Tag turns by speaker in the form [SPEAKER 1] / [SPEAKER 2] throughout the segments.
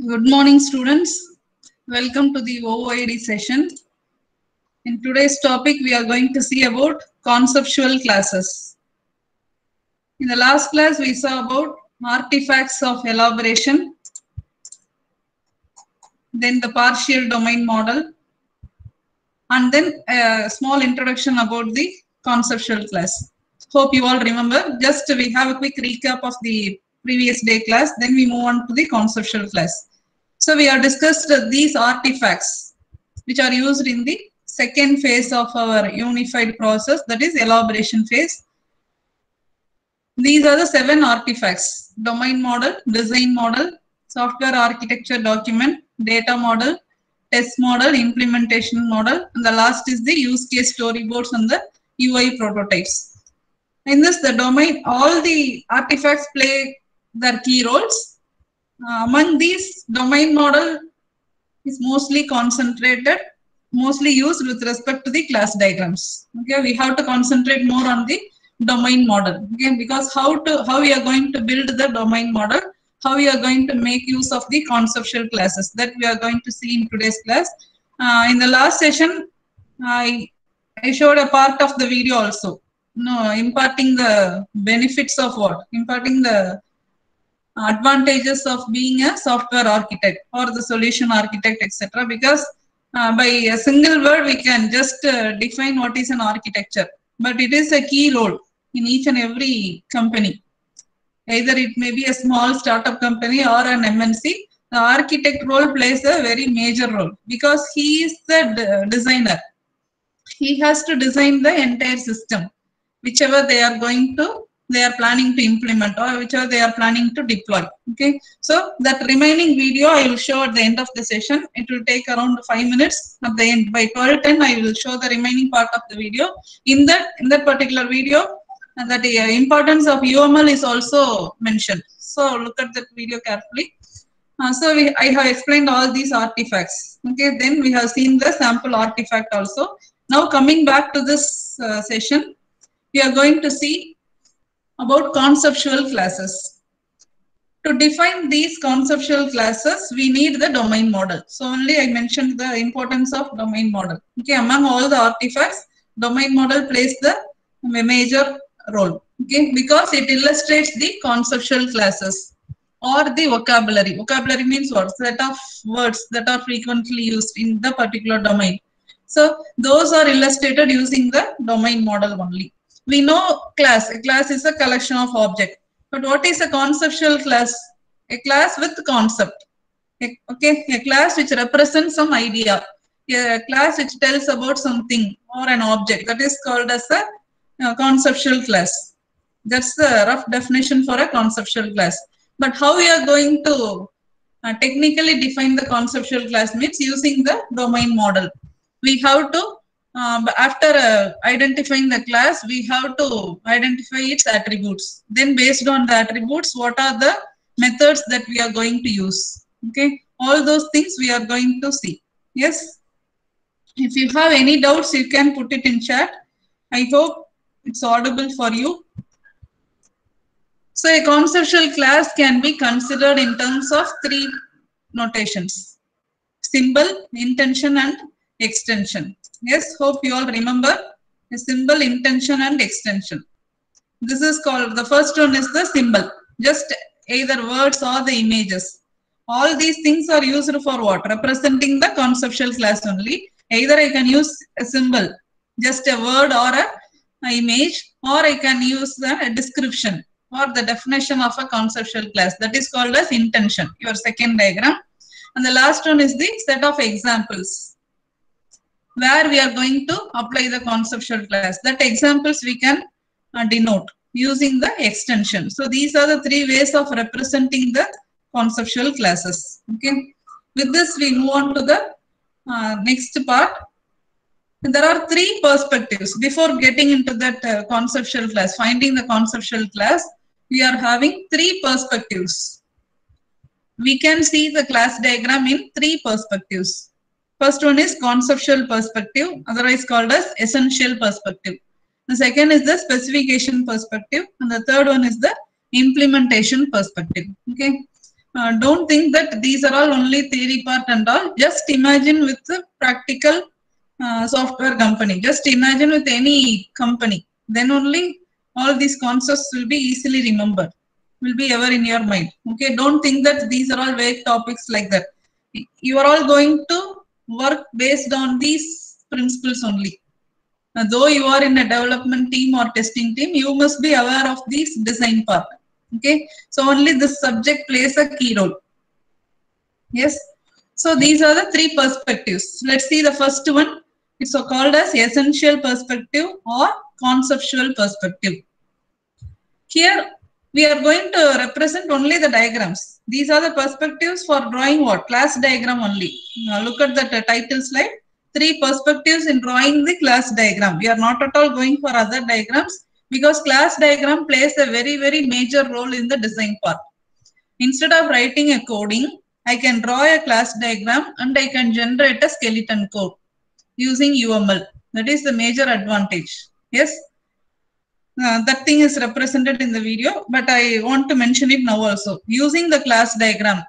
[SPEAKER 1] Good morning, students. Welcome to the OOID session. In today's topic, we are going to see about conceptual classes. In the last class, we saw about artifacts of elaboration, then the partial domain model, and then a small introduction about the conceptual class. Hope you all remember. Just we have a quick recap of the previous day class, then we move on to the conceptual class. So we have discussed these artifacts which are used in the second phase of our unified process, that is elaboration phase. These are the 7 artifacts: domain model, design model, software architecture document, data model, test model, implementation model, and the last is the use case storyboards and the UI prototypes. In this, the domain, all the artifacts play their key roles. Among these, domain model is mostly used with respect to the class diagrams. Okay, we have to concentrate more on the domain model. Okay, because how we are going to build the domain model, how we are going to make use of the conceptual classes, that we are going to see in today's class. In the last session, I showed a part of the video also. No, imparting the benefits of what? Imparting the advantages of being a software architect or the solution architect, etc. Because by a single word we can just define what is an architecture, but it is a key role in each and every company. Either it may be a small startup company or an MNC, the architect role plays a very major role because he is the designer. He has to design the entire system, whichever they are planning to implement or whichever they are planning to deploy. Okay, so that remaining video I will show at the end of the session. It will take around 5 minutes. At the end, by 12:10, I will show the remaining part of the video. In that particular video, that the importance of UML is also mentioned. So look at that video carefully. I have explained all these artifacts. Okay, then we have seen the sample artifact also. Now coming back to this session, we are going to see about conceptual classes. To define these conceptual classes, we need the domain model. So only I mentioned the importance of domain model. Okay, among all the artifacts, domain model plays the major role. Okay, because it illustrates the conceptual classes or the vocabulary. Vocabulary means what? Set of words that are frequently used in the particular domain. So those are illustrated using the domain model only. We know class. A class is a collection of objects. But what is a conceptual class? A class with concept. Okay, a class which represents some idea. A class which tells about something or an object. That is called as a conceptual class. That's the rough definition for a conceptual class. But how we are going to technically define the conceptual class means using the domain model. We have to after identifying the class, we have to identify its attributes. Then based on the attributes, what are the methods that we are going to use? Okay, all those things we are going to see. Yes. If you have any doubts, you can put it in chat. I hope it's audible for you. So a conceptual class can be considered in terms of 3 notations: symbol, intention, and extension. Yes, hope you all remember a symbol, intention, and extension. This is called, the first one is the symbol, just either words or the images. All these things are used for what? Representing the conceptual class only. Either I can use a symbol, just a word or a image, or I can use a description or the definition of a conceptual class. That is called as intention, your second diagram. And the last one is the set of examples, where we are going to apply the conceptual class. That examples we can denote using the extension. So these are the 3 ways of representing the conceptual classes. Okay. With this, we move on to the next part. There are 3 perspectives. Before getting into that conceptual class, finding the conceptual class, we are having 3 perspectives. We can see the class diagram in 3 perspectives. First one is conceptual perspective, otherwise called as essential perspective. The second is the specification perspective, and the third one is the implementation perspective. Okay. don't think that these are all only theory part and all. Just imagine with the practical software company. Just imagine with any company. Then only all these concepts will be easily remembered, will be ever in your mind. Okay, don't think that these are all vague topics like that. You are all going to work based on these principles only. Though you are in a development team or testing team, you must be aware of this design part. Okay, so only this subject plays a key role. Yes, so these are the three perspectives. Let's see the first one. It's called as essential perspective or conceptual perspective. Here we are going to represent only the diagrams. These are the perspectives for drawing what? Class diagram only. Now look at the title slide. Three perspectives in drawing the class diagram. We are not at all going for other diagrams because class diagram plays a very, very major role in the design part. Instead of writing a coding, I can draw a class diagram and I can generate a skeleton code using UML. That is the major advantage. Yes. That thing is represented in the video, but I want to mention it now also. Using the class diagram,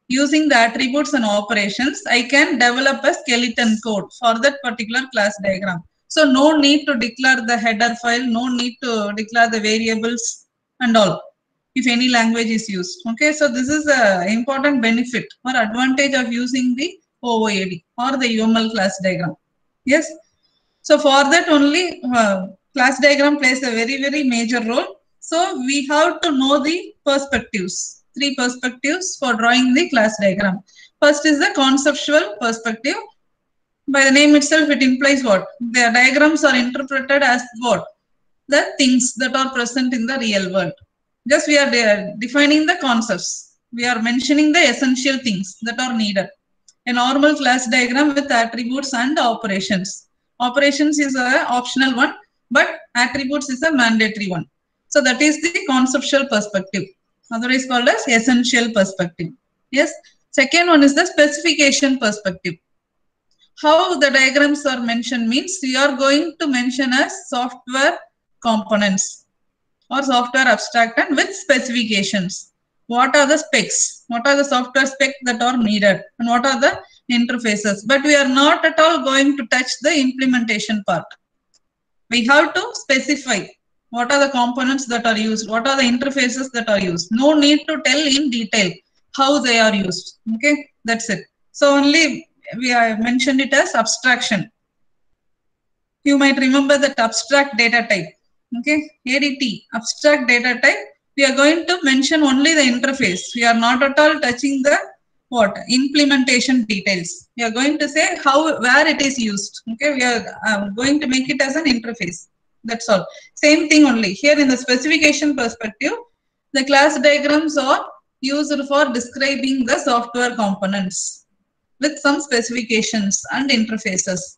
[SPEAKER 1] using the attributes and operations, I can develop a skeleton code for that particular class diagram. So no need to declare the header file, no need to declare the variables and all, if any language is used. Okay, so this is an important benefit or advantage of using the OOAD or the UML class diagram. Yes. So for that only class diagram plays a very, very major role. So we have to know the perspectives, three perspectives for drawing the class diagram. First is the conceptual perspective. By the name itself, it implies what? The diagrams are interpreted as what? The things that are present in the real world. Just we are defining the concepts. We are mentioning the essential things that are needed. A normal class diagram with attributes and operations. Operations is an optional one, but attributes is a mandatory one. So that is the conceptual perspective. Otherwise called as essential perspective. Yes. Second one is the specification perspective. How the diagrams are mentioned means you are going to mention as software components or software abstract and with specifications. What are the specs? What are the software specs that are needed? And what are the interfaces? But we are not at all going to touch the implementation part. We have to specify what are the components that are used, what are the interfaces that are used. No need to tell in detail how they are used. Okay, that's it. So only we have mentioned it as abstraction. You might remember that abstract data type. Okay, ADT, abstract data type. We are going to mention only the interface. We are not at all touching the what implementation details. We are going to say how, where it is used. Okay, we are going to make it as an interface. That's all. Same thing only. Here in the specification perspective, the class diagrams are used for describing the software components with some specifications and interfaces.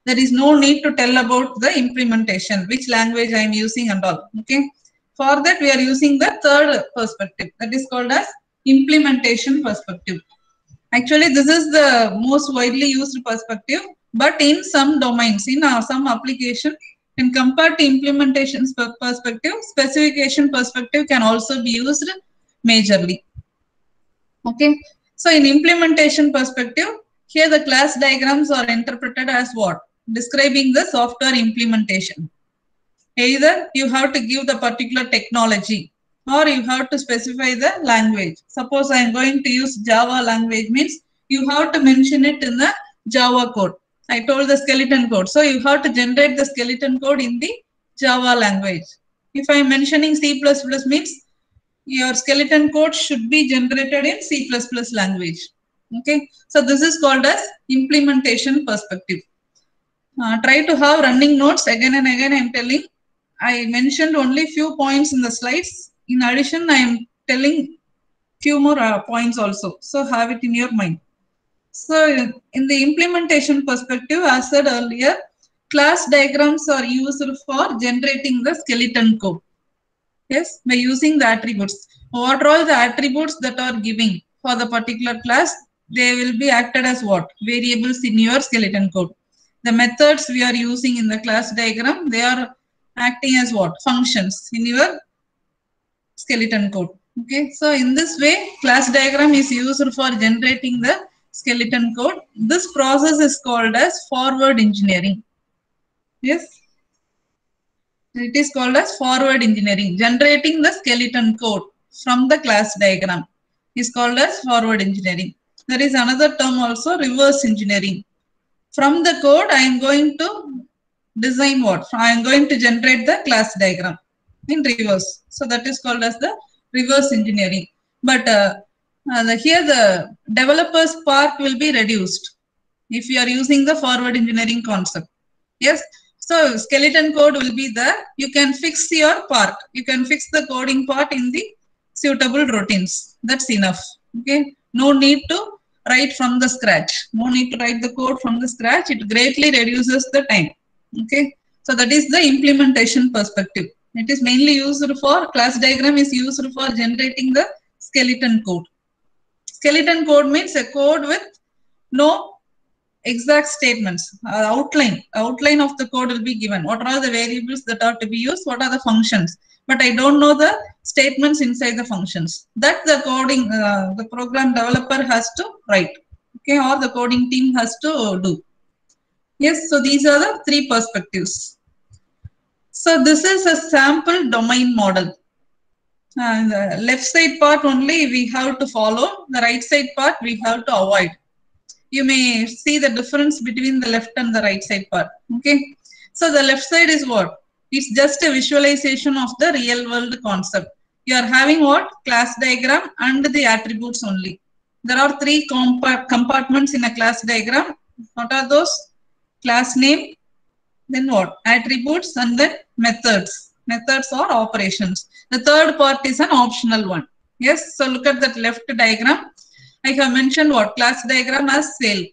[SPEAKER 1] There is no need to tell about the implementation, which language I am using and all. Okay. For that, we are using the third perspective, that is called as implementation perspective. Actually, this is the most widely used perspective, but in some domains, in some application, when compared to implementation perspective, specification perspective can also be used majorly. Okay. So in implementation perspective, here the class diagrams are interpreted as what? Describing the software implementation. Either you have to give the particular technology or you have to specify the language. Suppose I am going to use Java language means you have to mention it in the Java code. I told the skeleton code. So you have to generate the skeleton code in the Java language. If I am mentioning C++ means your skeleton code should be generated in C++ language. Okay. So this is called as implementation perspective. Try to have running notes again and again. I am telling. I mentioned only few points in the slides. In addition, I am telling few more points also. So have it in your mind. So in the implementation perspective, as said earlier, class diagrams are used for generating the skeleton code. Yes, by using the attributes. What are all the attributes that are giving for the particular class? They will be acted as what? Variables in your skeleton code. The methods we are using in the class diagram, they are acting as what? Functions in your skeleton code. Okay, so in this way, class diagram is used for generating the skeleton code. This process is called as forward engineering. Yes, it is called as forward engineering. Generating the skeleton code from the class diagram is called as forward engineering. There is another term also, reverse engineering. From the code, I am going to design what? I am going to generate the class diagram in reverse. So that is called as the reverse engineering. But here the developer's part will be reduced if you are using the forward engineering concept. Yes. So skeleton code will be there. You can fix your part. You can fix the coding part in the suitable routines. That's enough. Okay. No need to write from the scratch. No need to write the code from the scratch. It greatly reduces the time. Okay. So that is the implementation perspective. It is mainly used for, class diagram is used for generating the skeleton code. Skeleton code means a code with no exact statements. Outline of the code will be given. What are the variables that are to be used? What are the functions? But I don't know the statements inside the functions. That the coding, the program developer has to write. Okay, or the coding team has to do. Yes, so these are the three perspectives. So this is a sample domain model. The left side part only we have to follow. The right side part we have to avoid. You may see the difference between the left and the right side part. Okay. So the left side is what? It's just a visualization of the real world concept. You are having what? Class diagram and the attributes only. There are three compartments in a class diagram. What are those? Class name, then what? Attributes, and then methods. Methods or operations. The third part is an optional one. Yes, so look at that left diagram. I have mentioned what? Class diagram as sale.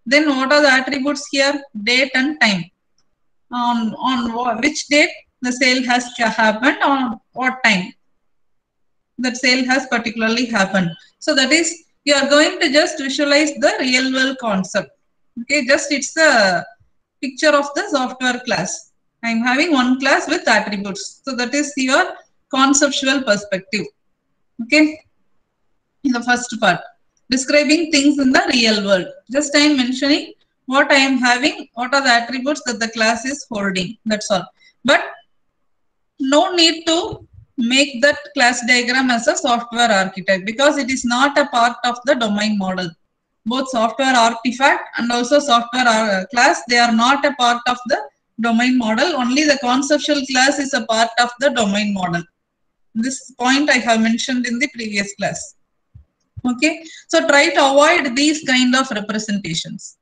[SPEAKER 1] Then what are the attributes here? Date and time. On which date the sale has happened, on what time that sale has particularly happened. So that is, you are going to just visualize the real world concept. Okay, just it's a picture of the software class. I am having one class with attributes. So that is your conceptual perspective. Okay, in the first part, describing things in the real world. Just I am mentioning what I am having, what are the attributes that the class is holding. That's all. But no need to make that class diagram as a software architect because it is not a part of the domain model. Both software artifact and also software class, they are not a part of the domain model. Only the conceptual class is a part of the domain model. This point I have mentioned in the previous class. Okay, so try to avoid these kind of representations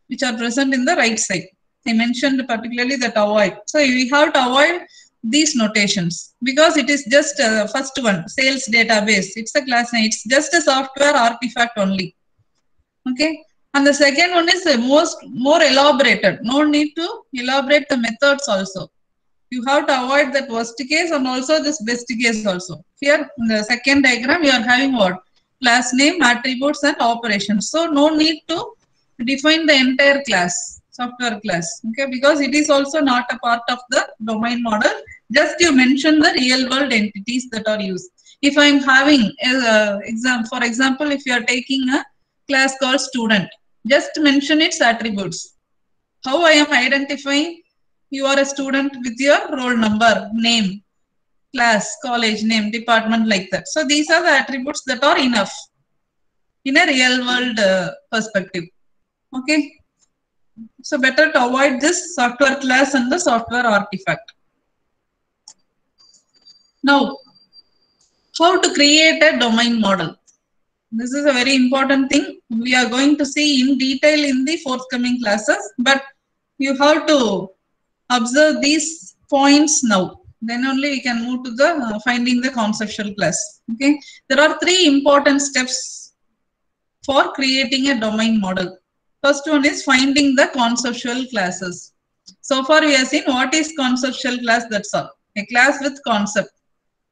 [SPEAKER 1] which are present in the right side. I mentioned particularly that avoid. So we have to avoid these notations because it is just first one, sales database. It's a class, it's just a software artifact only. Okay, and the second one is more elaborated. No need to elaborate the methods also. You have to avoid that worst case and also this best case also. Here in the second diagram, you are having what? Class name, attributes and operations. So no need to define the entire class, software class. Okay, because it is also not a part of the domain model. Just you mention the real world entities that are used. If I am having for example, if you are taking a class called student, just mention its attributes. How I am identifying you are a student with your roll number, name, class, college name, department, like that. So these are the attributes that are enough in a real world perspective. Okay. So better to avoid this software class and the software artifact. Now, how to create a domain model? This is a very important thing. We are going to see in detail in the forthcoming classes, but you have to observe these points now. Then only we can move to the finding the conceptual class. Okay, there are three important steps for creating a domain model. First one is finding the conceptual classes. So far we have seen what is conceptual class. That's all. A class with concept.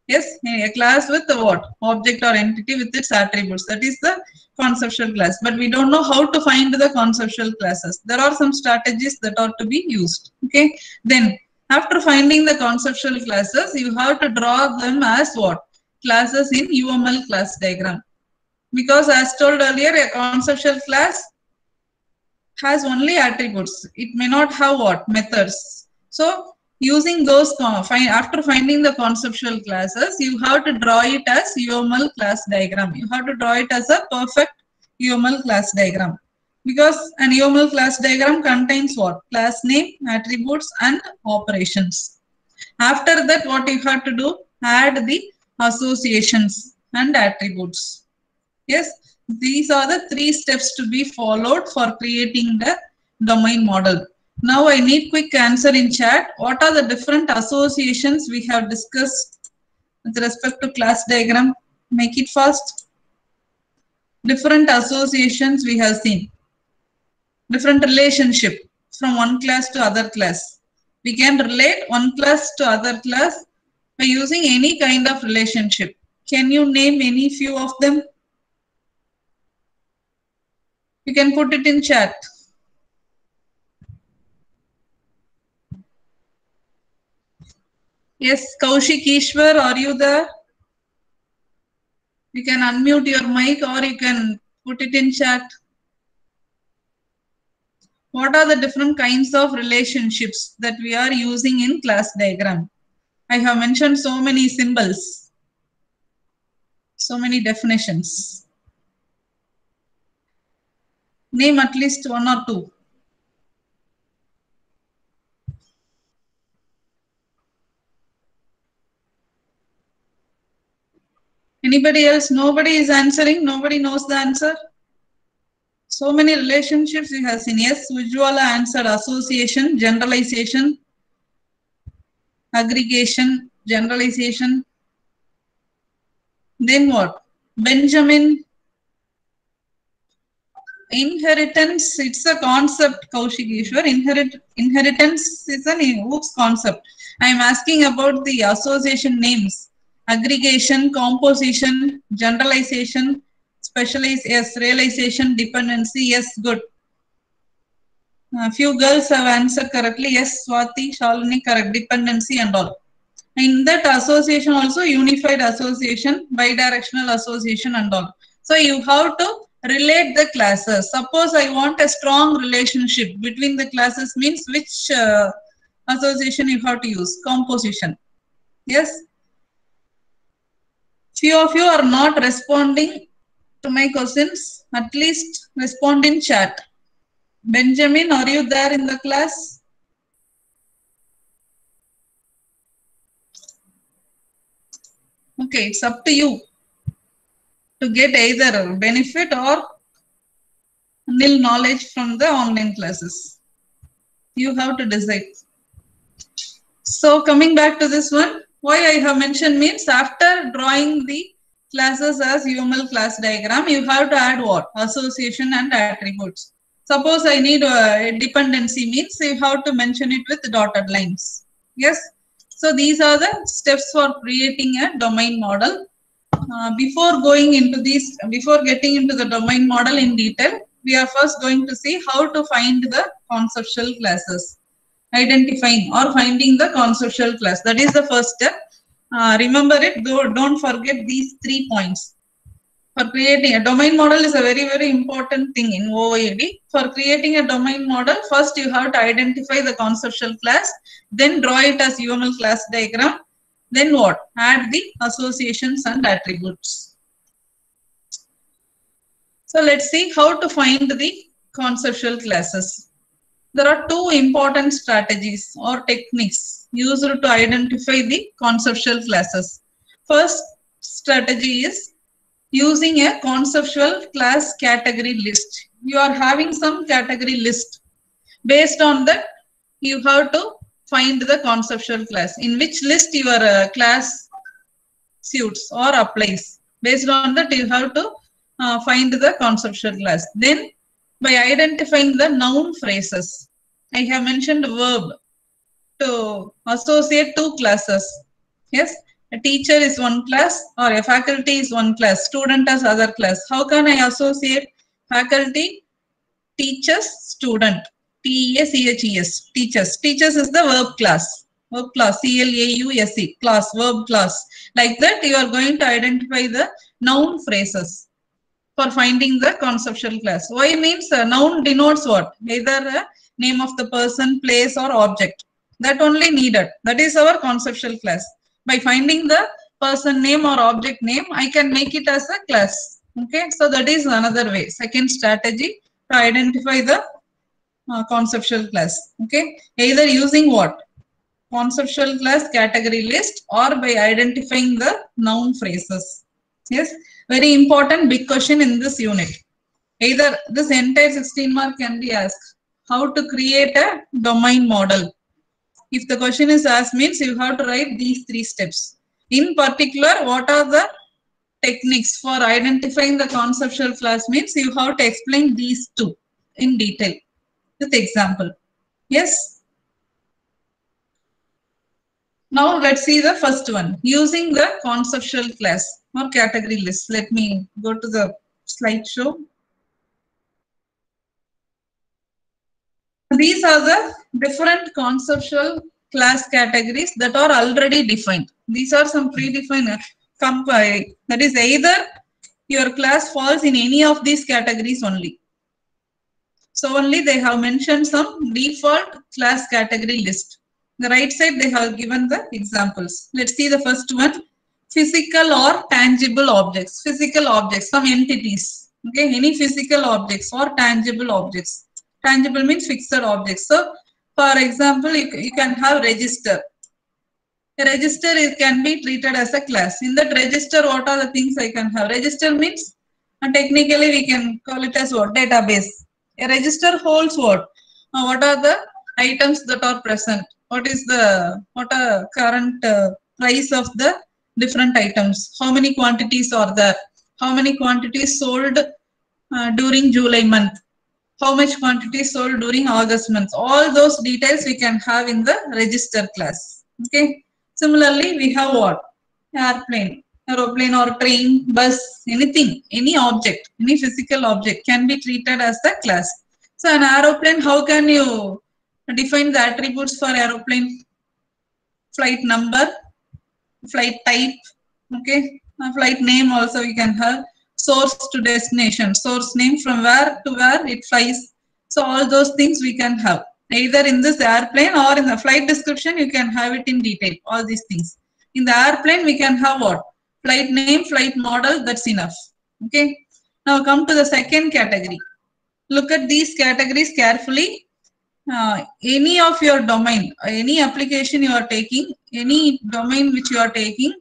[SPEAKER 1] Yes, a class with the what? Object or entity with its attributes. That is the conceptual class. But we don't know how to find the conceptual classes. There are some strategies that are to be used. Okay. Then after finding the conceptual classes, you have to draw them as what? classes in UML class diagram. Because as told earlier, a conceptual class has only attributes. It may not have what? Methods. So using those, after finding the conceptual classes, you have to draw it as UML class diagram. You have to draw it as a perfect UML class diagram. Because an UML class diagram contains what? Class name, attributes, and operations. After that, what you have to do? Add the associations and attributes. Yes, these are the 3 steps to be followed for creating the domain model. Now I need quick answer in chat. What are the different associations we have discussed with respect to class diagram? Make it fast. Different associations we have seen. Different relationship from one class to other class. We can relate one class to other class by using any kind of relationship. Can you name any few of them? You can put it in chat. Yes, Kaushik Ishwar, are you there? You can unmute your mic or you can put it in chat. What are the different kinds of relationships that we are using in class diagram? I have mentioned so many symbols, so many definitions. Name at least 1 or 2. Anybody else? Nobody is answering. Nobody knows the answer. So many relationships we have seen. Yes, Ujjwala answered association, generalization, aggregation, generalization. Then what? Benjamin. Inheritance, it's a concept, Kaushikeshwar. Inheritance is an oops concept. I am asking about the association names. Aggregation, composition, generalization, specialize, yes, realization, dependency, yes, good. A few girls have answered correctly. Yes, Swati, Shalini, correct. Dependency and all. In that association also, unified association, bidirectional association and all. So you have to relate the classes. Suppose I want a strong relationship between the classes, means which association you have to use? Composition. Yes. Few of you are not responding to my questions. At least respond in chat. Benjamin, are you there in the class? Okay, it's up to you to get either benefit or nil knowledge from the online classes. You have to decide. So coming back to this one, why I have mentioned means after drawing the classes as UML class diagram, you have to add what? Association and attributes. Suppose I need a dependency means you have to mention it with dotted lines. Yes. So these are the steps for creating a domain model. Before getting into the domain model in detail, we are first going to see how to find the conceptual classes. Identifying or finding the conceptual class. That is the first step. Remember it, don't forget these 3 points. For creating a domain model is a very, very important thing in OOAD. For creating a domain model, first you have to identify the conceptual class, then draw it as UML class diagram. Then what? Add the associations and attributes. So let's see how to find the conceptual classes. There are 2 important strategies or techniques used to identify the conceptual classes. First strategy is using a conceptual class category list. You are having some category list. Based on that, you have to find the conceptual class. In which list your class suits or applies. Based on that, you have to find the conceptual class. Then by identifying the noun phrases. I have mentioned verb to associate 2 classes. Yes, a teacher is one class or a faculty is one class, student is other class. How can I associate faculty, teachers, student? T-E-A-C-H-E-S, teachers. Teachers is the verb class. verb class, C-L-A-U-S-E, class, verb class. Like that, you are going to identify the noun phrases for finding the conceptual class. Why means noun denotes what? Either a name of the person, place or object. That only needed. That is our conceptual class. By finding the person name or object name, I can make it as a class. Okay, so that is another way. Second strategy to identify the conceptual class. Okay, either using what? Conceptual class category list or by identifying the noun phrases. Yes, very important big question in this unit. Either this entire 16 mark can be asked. How to create a domain model. If the question is asked means you have to write these 3 steps. In particular, what are the techniques for identifying the conceptual class means you have to explain these 2 in detail with example. Yes. Now let's see the first one, using the conceptual class or category list. Let me go to the slideshow. These are the different conceptual class categories that are already defined. These are some predefined. That is either your class falls in any of these categories only. So only they have mentioned some default class category list. The right side they have given the examples. Let's see the first one. Physical or tangible objects. Physical objects, some entities. Okay, any physical objects or tangible objects. Tangible means fixed objects. So for example, you can have register. A register can be treated as a class. In that register, what are the things I can have? Register means, and technically we can call it as what? Database. A register holds what? What are the items that are present? What are current price of the different items? How many quantities are there? How many quantities sold during July month? How much quantity sold during August month? All those details we can have in the register class. Okay. Similarly, we have what? Airplane or train, bus, anything, any object, any physical object can be treated as a class. So an aeroplane, how can you define the attributes for aeroplane? Flight number, flight type, okay, flight name also you can have, source to destination, source name from where to where it flies. So all those things we can have either in this airplane or in the flight description. You can have it in detail, all these things. In the airplane we can have what? Flight name, flight model, that's enough. Okay, now come to the second category. Look at these categories carefully. Any of your domain, any application you are taking, any domain which you are taking,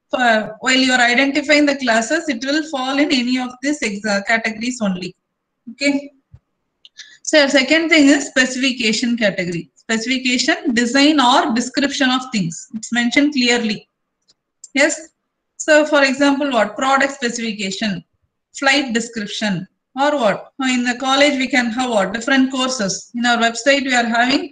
[SPEAKER 1] while you are identifying the classes, it will fall in any of these categories only. Okay. So second thing is specification category. Specification, design or description of things. It's mentioned clearly. Yes. So for example, what? Product specification, flight description, or what? In the college we can have what? Different courses. In our website we are having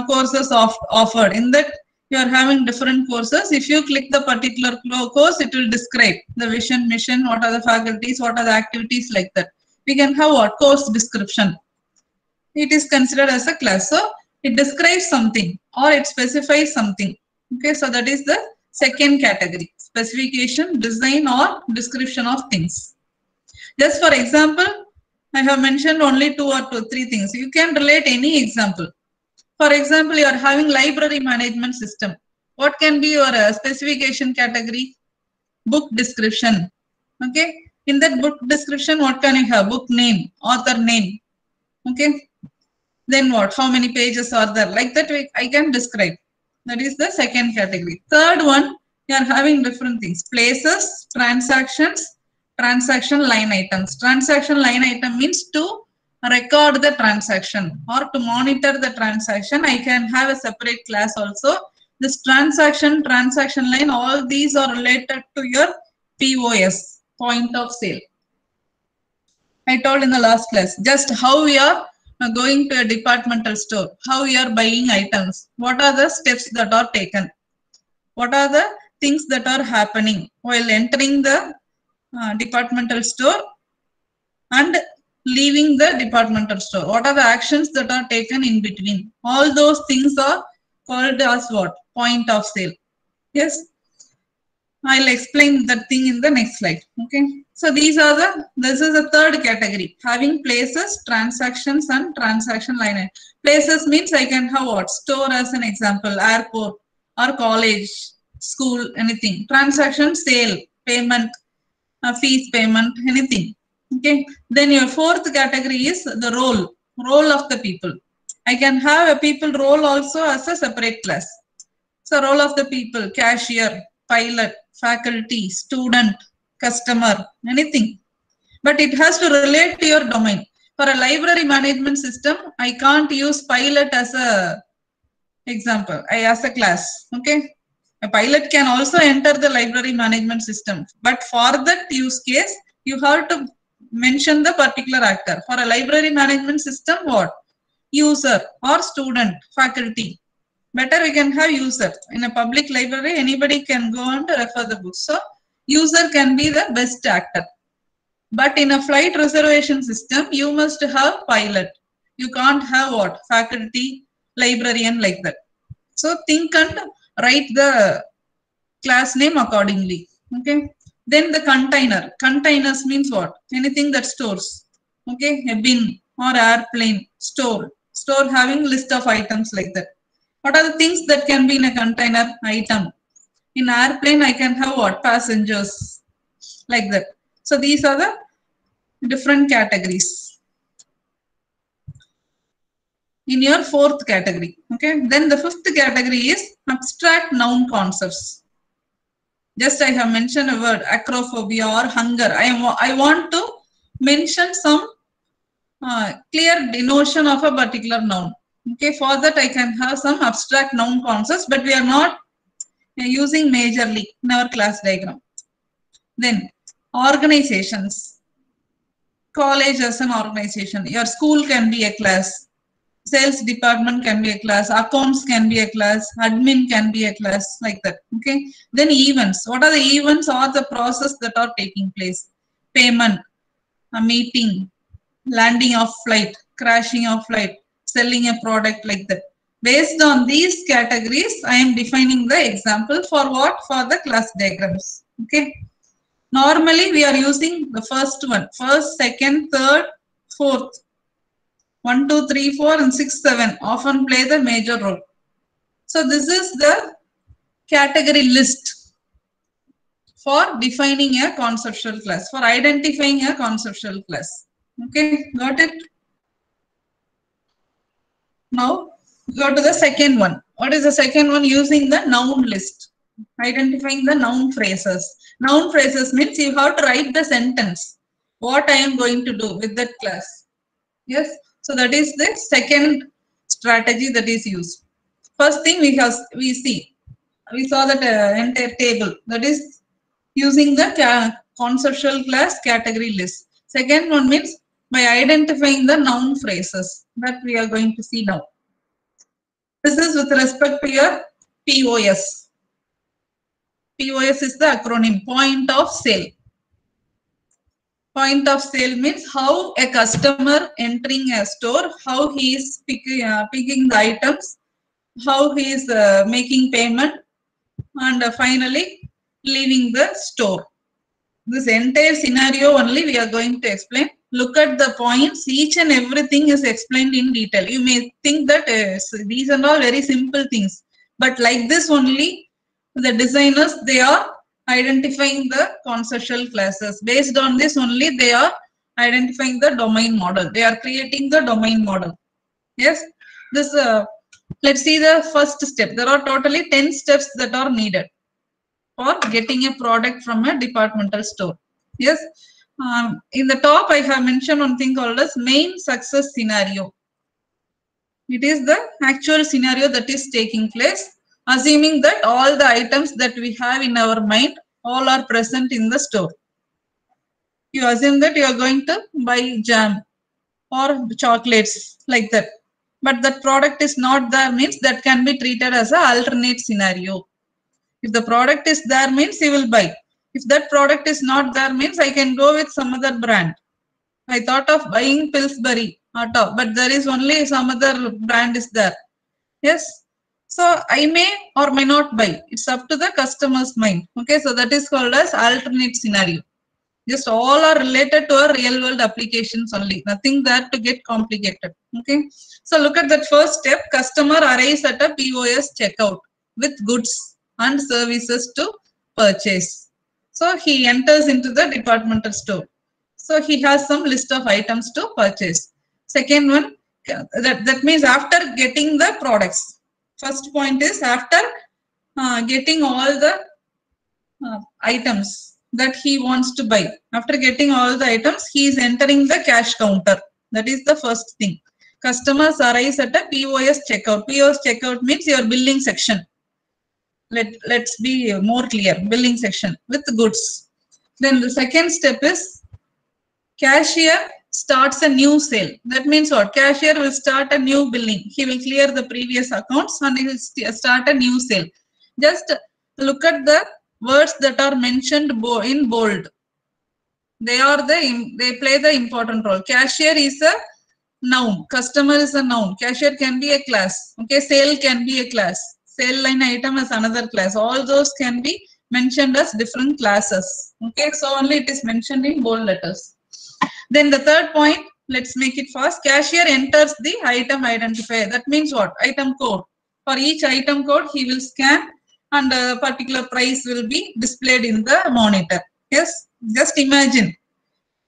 [SPEAKER 1] courses offered. In that you are having different courses. If you click the particular course, it will describe the vision, mission, what are the faculties, what are the activities, like that. We can have what? Course description. It is considered as a class. So it describes something or it specifies something. Okay, so that is the second category. Specification, design or description of things. Just for example, I have mentioned only 2 or 3 things. You can relate any example. For example, you are having library management system. What can be your specification category? Book description. Okay. In that book description, what can you have? Book name, author name. Okay. Then what? How many pages are there? Like that I can describe. That is the second category. Third one, you are having different things. Places, transactions, transaction line items. Transaction line item means to record the transaction or to monitor the transaction. I can have a separate class also. This transaction line, all these are related to your POS, point of sale. I told in the last class just how we are going to a departmental store, how we are buying items, what are the steps that are taken, what are the things that are happening while entering the departmental store and leaving the departmental store, what are the actions that are taken in between. All those things are called as what? Point of sale. Yes, I'll explain that thing in the next slide. Okay. So this is the third category, having places, transactions, and transaction line item. Places means I can have what? Store as an example, airport or college, school, anything. Transaction, sale, payment, fees payment, anything. Okay. Then your fourth category is the role of the people. I can have a people role also as a separate class. So role of the people, cashier, pilot, faculty, student, customer, anything. But it has to relate to your domain. For a library management system, I can't use pilot as a example, as a class. Okay. A pilot can also enter the library management system. But for that use case, you have to mention the particular actor. For a library management system, what? User or student, faculty. Better we can have user. In a public library, anybody can go and refer the books. So user can be the best actor. But in a flight reservation system, you must have pilot. You can't have what? Faculty, librarian like that. So think and write the class name accordingly. Okay. Then the container. Containers means what? Anything that stores. Okay. A bin or airplane, store. Store having list of items like that. What are the things that can be in a container? Item. In airplane, I can have what? Passengers. Like that. So these are the different categories. In your fourth category. Okay. Then the fifth category is abstract noun concepts. Just I have mentioned a word, acrophobia or hunger. I want to mention some clear denotion of a particular noun. Okay, for that I can have some abstract noun concepts, but we are not using majorly in our class diagram. Then organizations. College as an organization. Your school can be a class. Sales department can be a class. Accounts can be a class. Admin can be a class, like that. Okay. Then events. What are the events or the process that are taking place? Payment, a meeting, landing of flight, crashing of flight, selling a product, like that. Based on these categories, I am defining the example for what? For the class diagrams. Okay. Normally, we are using the first one. First, second, third, fourth. 1, 2, 3, 4, and 6, 7 often play the major role. So this is the category list for defining a conceptual class, for identifying a conceptual class. Okay, got it? Now, go to the second one. What is the second one? Using the noun list. Identifying the noun phrases. Noun phrases means you have to write the sentence. What I am going to do with that class. Yes. So that is the second strategy that is used. First thing we saw that entire table, that is using the conceptual class category list. Second one means by identifying the noun phrases that we are going to see now. This is with respect to your POS. POS is the acronym, point of sale. Point of sale means how a customer entering a store, how he is picking the items, how he is making payment, and finally leaving the store. This entire scenario only we are going to explain. Look at the points, each and everything is explained in detail. You may think that these are all very simple things, but like this only the designers, they are identifying the conceptual classes. Based on this only they are identifying the domain model. They are creating the domain model. Yes, this let's see the first step. There are totally 10 steps that are needed for getting a product from a departmental store. Yes, in the top I have mentioned one thing called as main success scenario. It is the actual scenario that is taking place, assuming that all the items that we have in our mind all are present in the store. You assume that you are going to buy jam or chocolates, like that, but that product is not there means that can be treated as an alternate scenario. If the product is there means you will buy. If that product is not there means I can go with some other brand. I thought of buying Pillsbury, but there is only some other brand is there. Yes. So I may or may not buy. It's up to the customer's mind. Okay, so that is called as alternate scenario. Just all are related to our real world applications only. Nothing that to get complicated. Okay. So look at that first step. Customer arrives at a POS checkout with goods and services to purchase. So he enters into the departmental store. So he has some list of items to purchase. Second one, that means after getting the products. First point is after getting all the items that he wants to buy. After getting all the items, he is entering the cash counter. That is the first thing. Customers arrives at a POS checkout. POS checkout means your billing section. Let's be more clear. Billing section with goods. Then the second step is cashier starts a new sale. That means what? Cashier will start a new billing. He will clear the previous accounts and he will start a new sale. Just look at the words that are mentioned in bold. They play the important role. Cashier is a noun. Customer is a noun. Cashier can be a class. Okay, sale can be a class. Sale line item is another class. All those can be mentioned as different classes. Okay, so only it is mentioned in bold letters. Then the third point, let's make it fast. Cashier enters the item identifier. That means what? Item code. For each item code, he will scan and a particular price will be displayed in the monitor. Yes, just imagine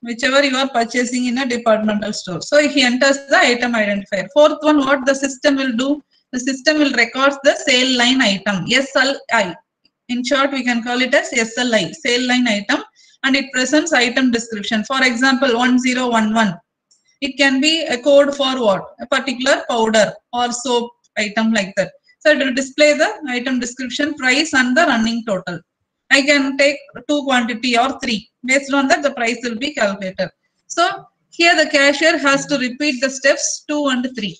[SPEAKER 1] whichever you are purchasing in a departmental store. So he enters the item identifier. Fourth one, what the system will do? The system will record the sale line item, SLI. In short, we can call it as SLI, sale line item, and it presents item description. For example, 1011. It can be a code for what? A particular powder or soap item like that. So it will display the item description, price, and the running total. I can take 2 quantity or 3. Based on that, the price will be calculated. So here the cashier has to repeat the steps 2 and 3.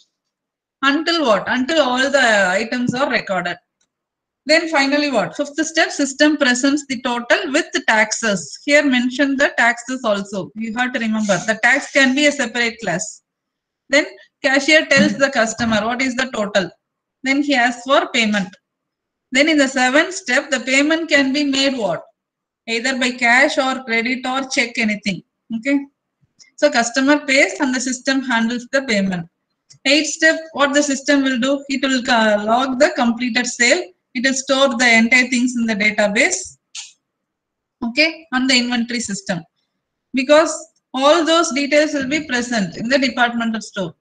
[SPEAKER 1] Until what? Until all the items are recorded. Then finally what? Fifth step, system presents the total with the taxes. Here mention the taxes also. You have to remember the tax can be a separate class. Then cashier tells the customer what is the total. Then he asks for payment. Then in the seventh step, the payment can be made what? Either by cash or credit or check, anything. Okay. So customer pays and the system handles the payment. Eighth step, what the system will do? It will log the completed sale. It will store the entire things in the database. Okay, on the inventory system. Because all those details will be present in the departmental store.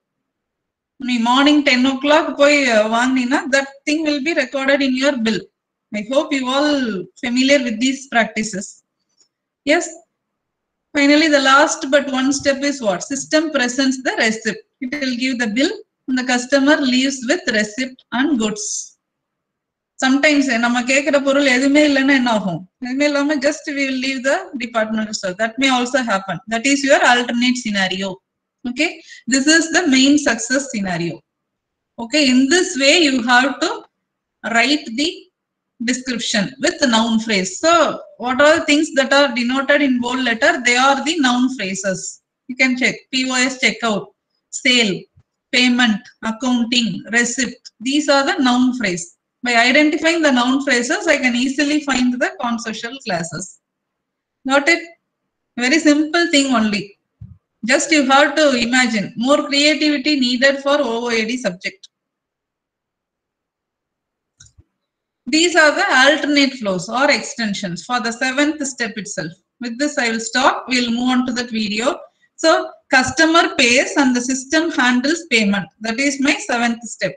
[SPEAKER 1] Morning 10 o'clock, that thing will be recorded in your bill. I hope you all familiar with these practices. Yes. Finally, the last but one step is what? System presents the receipt. It will give the bill and the customer leaves with receipt and goods. Sometimes நம்ம கேக்குற பொருள் எதுவுமே இல்லைன்னா என்ன ஆகும்? எதுவுமே இல்லாம just we will leave the departmental store. That may also happen. That is your alternate scenario. Okay, this is the main success scenario. Okay, in this way you have to write the description with the noun phrase. So what are the things that are denoted in bold letter? They are the noun phrases. You can check POS checkout, sale, payment, accounting, receipt. These are the noun phrase. By identifying the noun phrases, I can easily find the conceptual classes. Got it? Very simple thing only. Just you have to imagine. More creativity needed for OOAD subject. These are the alternate flows or extensions for the seventh step itself. With this, I will stop. We'll move on to that video. So, customer pays and the system handles payment. That is my seventh step.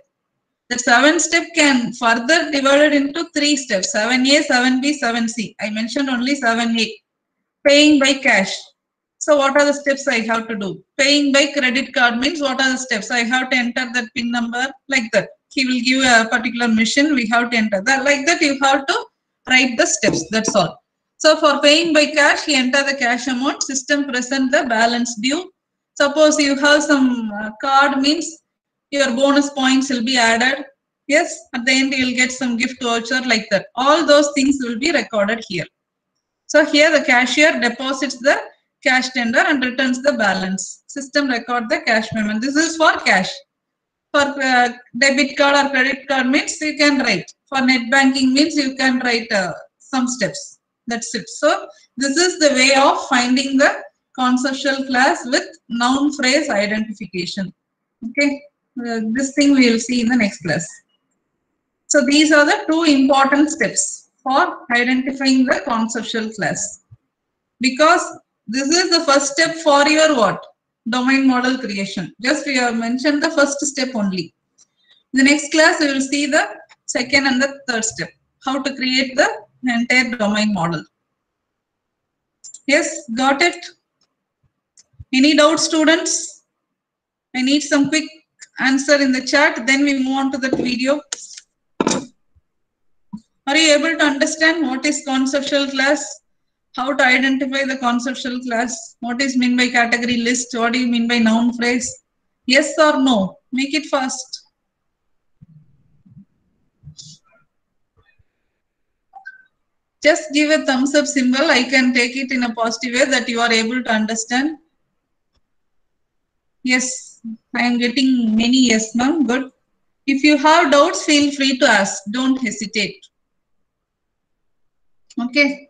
[SPEAKER 1] The seventh step can further divided into 3 steps, 7A, 7B, 7C. I mentioned only 7A. Paying by cash. So what are the steps I have to do? Paying by credit card means what are the steps? I have to enter that PIN number like that. He will give a particular mission, we have to enter that. Like that you have to write the steps, that's all. So for paying by cash, he enter the cash amount, system present the balance due. Suppose you have some card means your bonus points will be added. Yes, at the end you will get some gift voucher like that. All those things will be recorded here. So here the cashier deposits the cash tender and returns the balance. System record the cash payment. This is for cash. For debit card or credit card means you can write. For net banking means you can write some steps. That's it. So this is the way of finding the conceptual class with noun phrase identification. Okay, this thing we will see in the next class. So these are the two important steps for identifying the conceptual class, because this is the first step for your what? Domain model creation. Just we have mentioned the first step only. In the next class we will see the second and the third step, how to create the entire domain model. Yes, got it? Any doubts, students? I need some quick answer in the chat, then we move on to that video. Are you able to understand what is conceptual class? How to identify the conceptual class? What is meant by category list? What do you mean by noun phrase? Yes or no? Make it fast. Just give a thumbs up symbol. I can take it in a positive way that you are able to understand. Yes, I am getting many yes, ma'am. Good. If you have doubts, feel free to ask. Don't hesitate. Okay.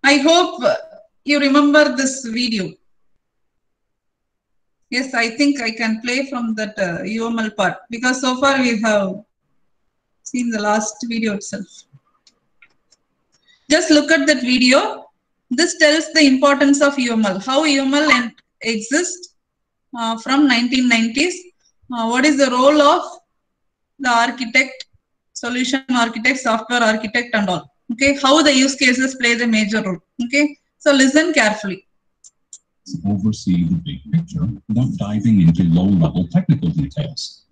[SPEAKER 1] I hope you remember this video. Yes, I think I can play from that UML part, because so far we have seen the last video itself. Just look at that video. This tells the importance of UML, how UML exists from 1990s. What is the role of the architect, solution architect, software architect and all. Okay, how the use cases play the major role. Okay, so listen carefully.
[SPEAKER 2] Oversee the big picture without diving into low-level technical details.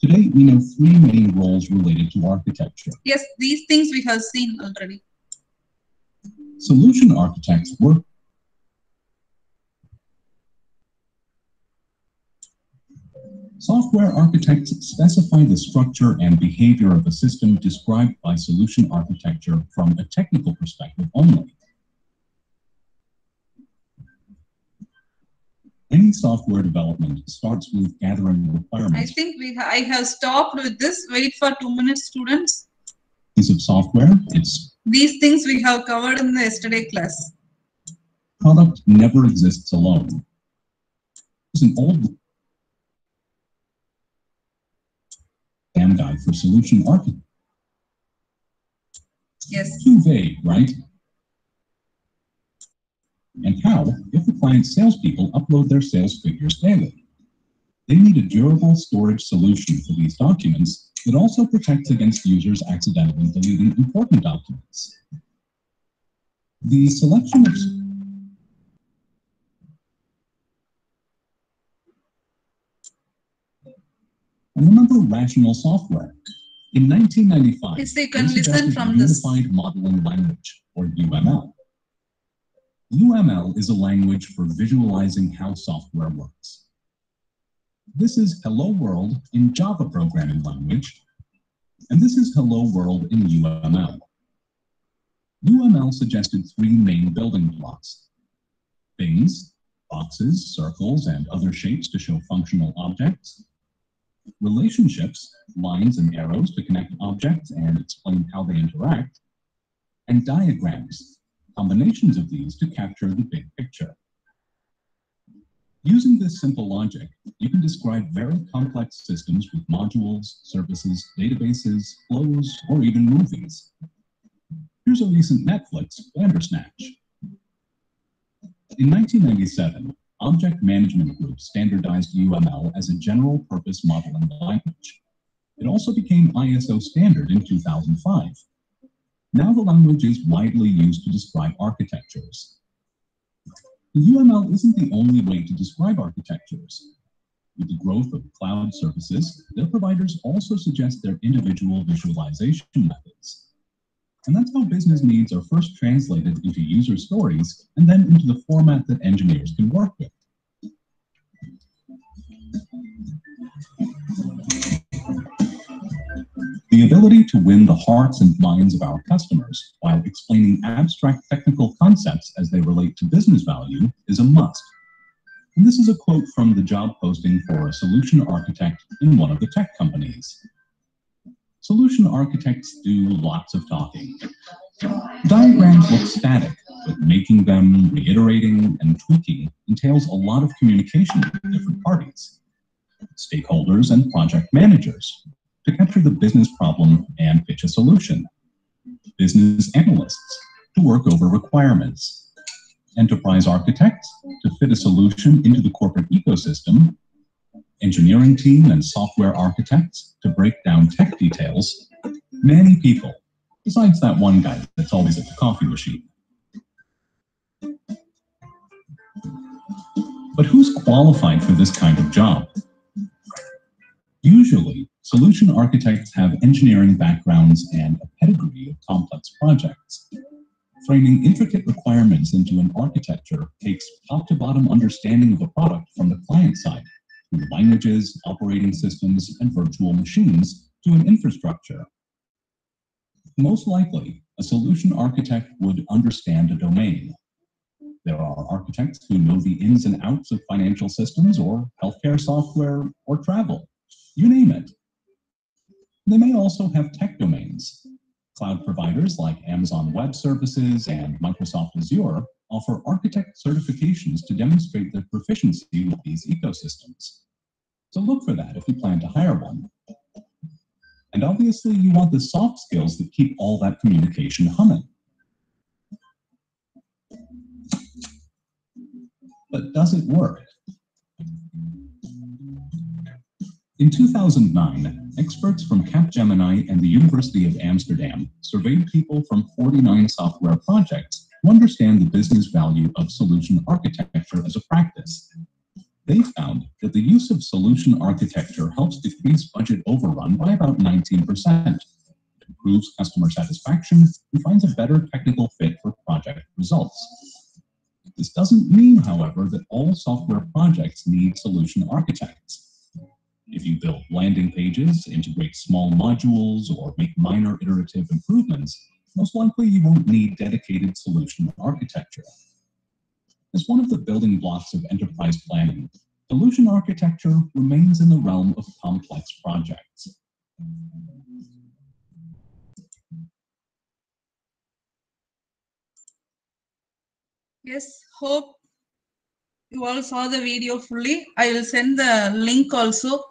[SPEAKER 2] Today, we know three main roles related to architecture.
[SPEAKER 1] Yes, these things we have seen already.
[SPEAKER 2] Solution architects work Software architects specify the structure and behavior of a system described by solution architecture from a technical perspective only. Any software development starts with gathering requirements.
[SPEAKER 1] I think I have stopped with this. Wait for 2 minutes, students.
[SPEAKER 2] Piece of software,
[SPEAKER 1] these things we have covered in the yesterday class.
[SPEAKER 2] Product never exists alone. It's an old guide for solution architecture.
[SPEAKER 1] Yes.
[SPEAKER 2] Too vague, right? And how if the client's salespeople upload their sales figures daily? They need a durable storage solution for these documents that also protects against users accidentally deleting important documents. The selection of And remember rational software. In 1995,
[SPEAKER 1] yes, you can listen from
[SPEAKER 2] Unified Modeling Language, or UML. UML is a language for visualizing how software works. This is Hello World in Java programming language, and this is Hello World in UML. UML suggested three main building blocks: things, boxes, circles, and other shapes to show functional objects; relationships, lines and arrows to connect objects and explain how they interact; and diagrams, combinations of these to capture the big picture. Using this simple logic, you can describe very complex systems with modules, services, databases, flows, or even movies. Here's a recent Netflix Bandersnatch. In 1997, Object Management Group standardized UML as a general-purpose modeling language. It also became ISO standard in 2005. Now the language is widely used to describe architectures. The UML isn't the only way to describe architectures. With the growth of cloud services, their providers also suggest their individual visualization methods. And that's how business needs are first translated into user stories and then into the format that engineers can work with. The ability to win the hearts and minds of our customers while explaining abstract technical concepts as they relate to business value is a must. And this is a quote from the job posting for a solution architect in one of the tech companies. Solution architects do lots of talking. Diagrams look static, but making them, reiterating, and tweaking entails a lot of communication with different parties, stakeholders and project managers, to capture the business problem and pitch a solution, business analysts to work over requirements, enterprise architects to fit a solution into the corporate ecosystem, engineering team and software architects to break down tech details, many people, besides that one guy that's always at the coffee machine. But who's qualified for this kind of job? Usually, solution architects have engineering backgrounds and a pedigree of complex projects. Framing intricate requirements into an architecture takes top-to-bottom understanding of a product from the client side, through languages, operating systems, and virtual machines, to an infrastructure. Most likely, a solution architect would understand a domain. There are architects who know the ins and outs of financial systems or healthcare software or travel, you name it. They may also have tech domains. Cloud providers like Amazon Web Services and Microsoft Azure offer architect certifications to demonstrate their proficiency with these ecosystems. So look for that if you plan to hire one. And obviously, you want the soft skills that keep all that communication humming. But does it work? In 2009, experts from Capgemini and the University of Amsterdam surveyed people from 49 software projects to understand the business value of solution architecture as a practice. They found that the use of solution architecture helps decrease budget overrun by about 19%, improves customer satisfaction, and finds a better technical fit for project results. This doesn't mean, however, that all software projects need solution architects. If you build landing pages, integrate small modules, or make minor iterative improvements, most likely you won't need dedicated solution architecture. As one of the building blocks of enterprise planning, solution architecture remains in the realm of complex projects.
[SPEAKER 1] Yes, hope you all saw the video fully. I will send the link also